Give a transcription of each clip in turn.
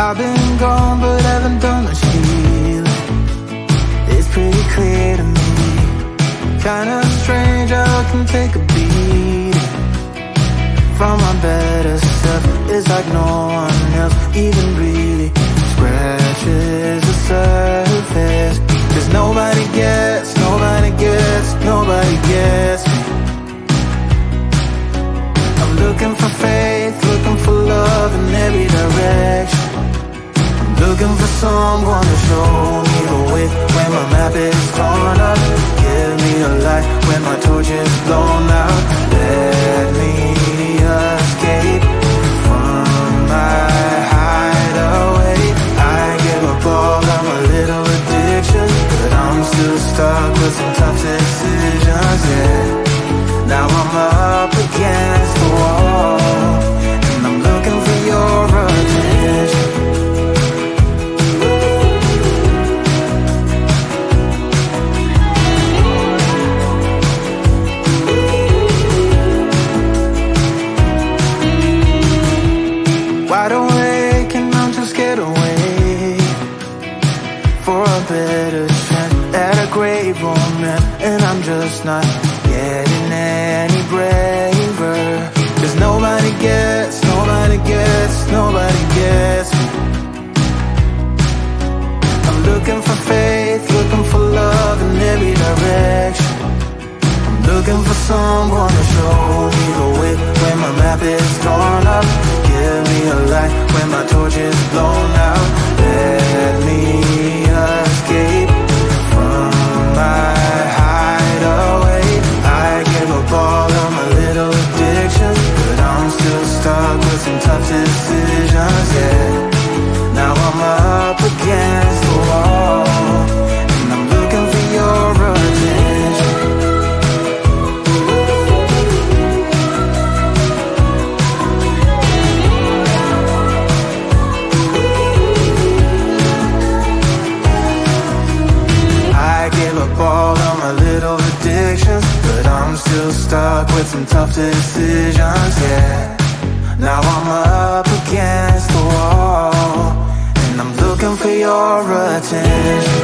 I've been gone but haven't done much healing. It's pretty clear to me, kinda strange how I can take a beating from my better self. It's like no one else even really scratches the surface. Cause nobody gets, nobody gets, nobody gets me. I'm looking for faith, looking for love in every direction. I'm looking for someone to show me the way when my map is torn up. Give me a light when my torch is blown out. Let me escape from my hideaway. I give up all of my little addictions, but I'm still stuck with some tough decisions, yeah. Now I'm up against the wall, and I'm looking for your attention. Wide awake and I'm too scared away for a better chance at a great romance, and I'm just not getting any braver. Cause nobody gets, nobody gets, nobody gets me. I'm looking for faith, looking for love in every direction. I'm looking for someone to show me the way when my map is torn up. Give me a light when my torch is blown out. Let me escape from my hideaway. I give up all of my little addictions, but I'm still stuck with some tough decisions, yeah. Now I'm up against the wall, and I'm looking for your attention. I give up all of my little addictions, but I'm still stuck with some tough decisions, yeah. Now I'm up against the wall, and I'm looking for your attention.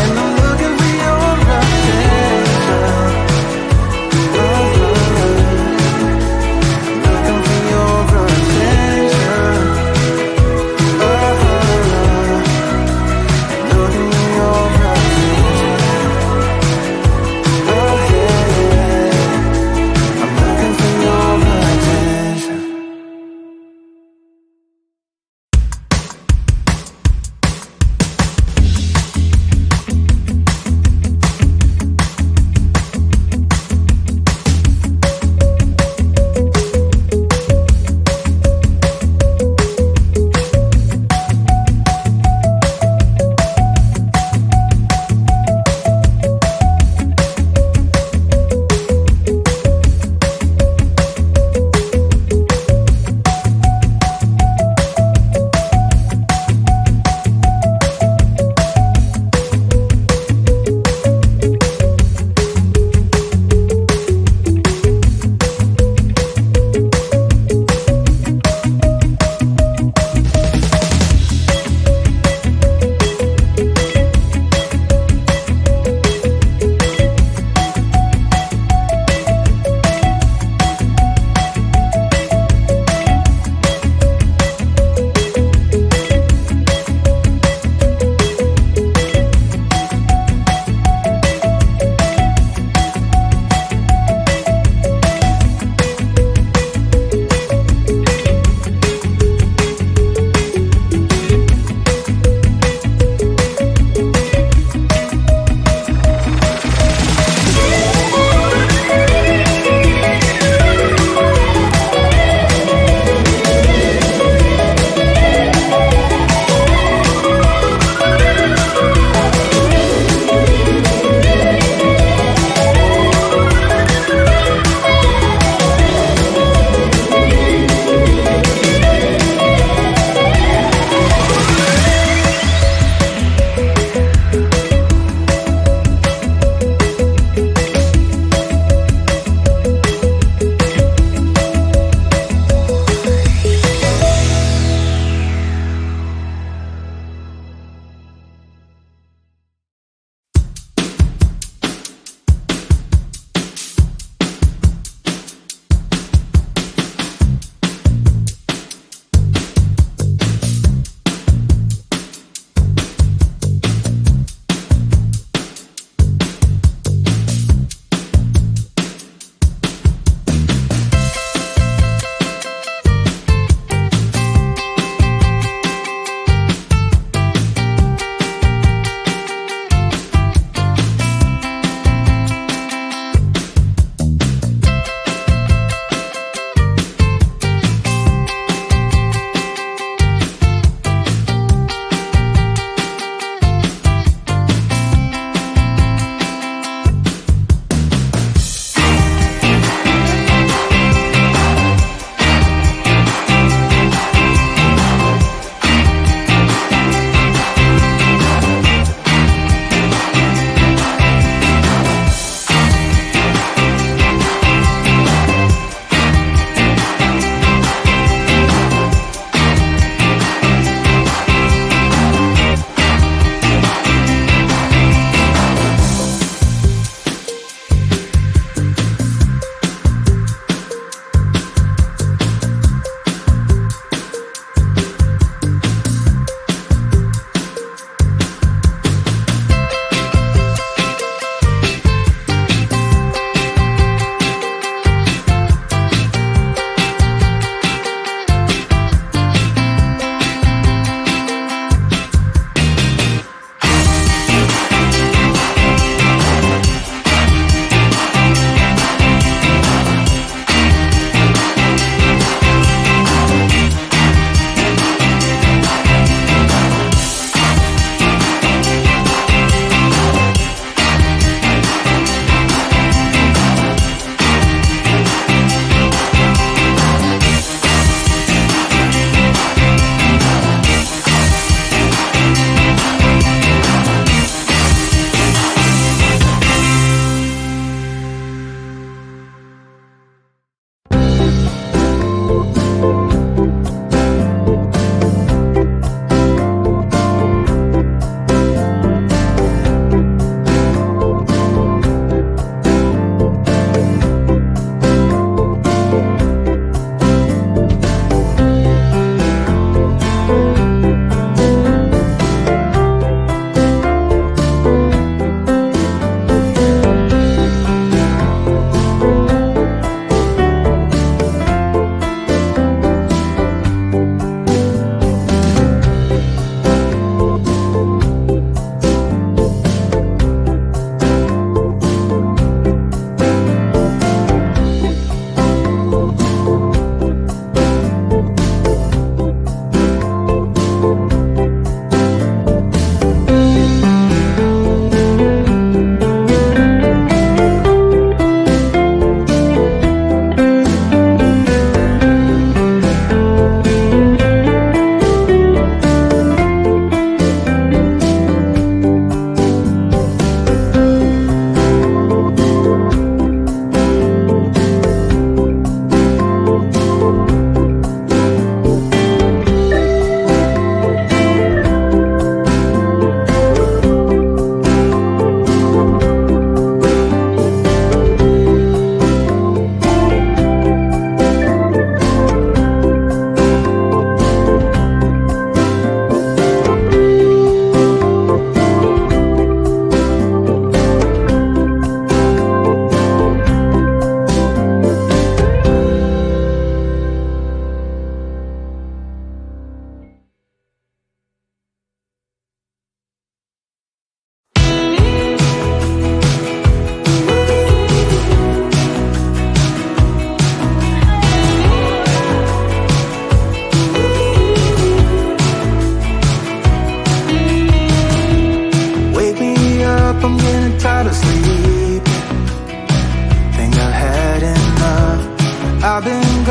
And I'm looking for your attention. Looking for your attention. Looking for your attention. Oh yeah, I'm looking for your attention.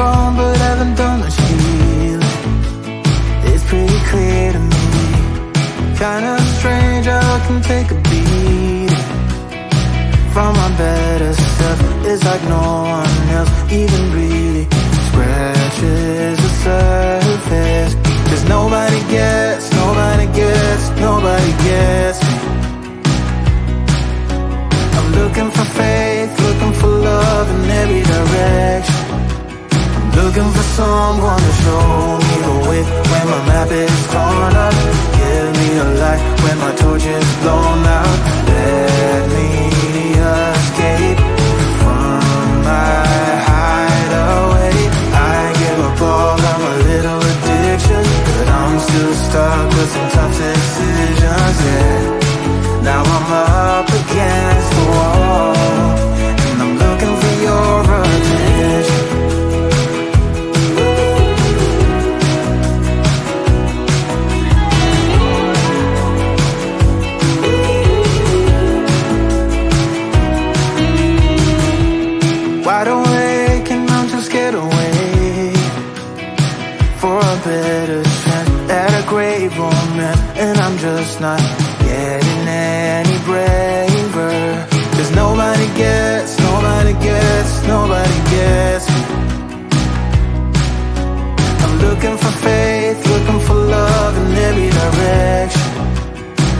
wrong, but haven't done much healing. It's pretty clear to me. Kinda strange how I can take a beating from my better self. It's like no one else even really scratches the surface. 'Cause nobody gets me. I'm looking for faith, looking for love in every direction. I'm looking for someone to show me the way when my map is torn up. Give me a light when my torch is blown out. Let me escape from my hideaway. I give up all of my little addictions, but I'm still stuck with some tough decisions, yeah. Now I'm up against the wall, and I'm looking for your attention. Wide awake and I'm too scared away for a better chance at a great romance, and I'm just not getting any braver. 'Cause nobody gets me. I'm looking for faith, looking for love in every direction.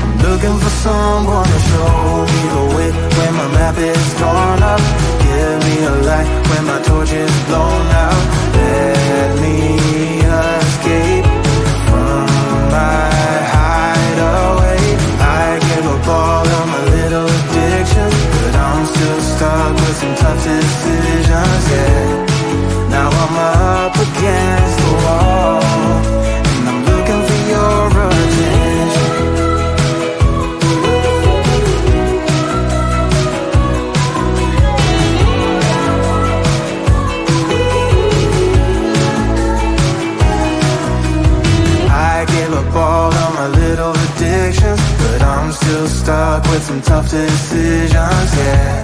I'm looking for someone to show me the way when my map is torn up. Give me a light when my torch is blown out. Let me escape from my hideaway. I give up all of my little addictions, but I'm still stuck with some tough decisions, yeah. Now I'm up against the wall, and I'm looking for your attention. I give up all of my little addictions, but I'm still stuck with some tough decisions, yeah.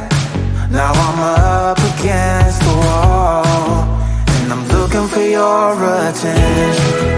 Now I'm up against the wall, and I'm looking for your attention.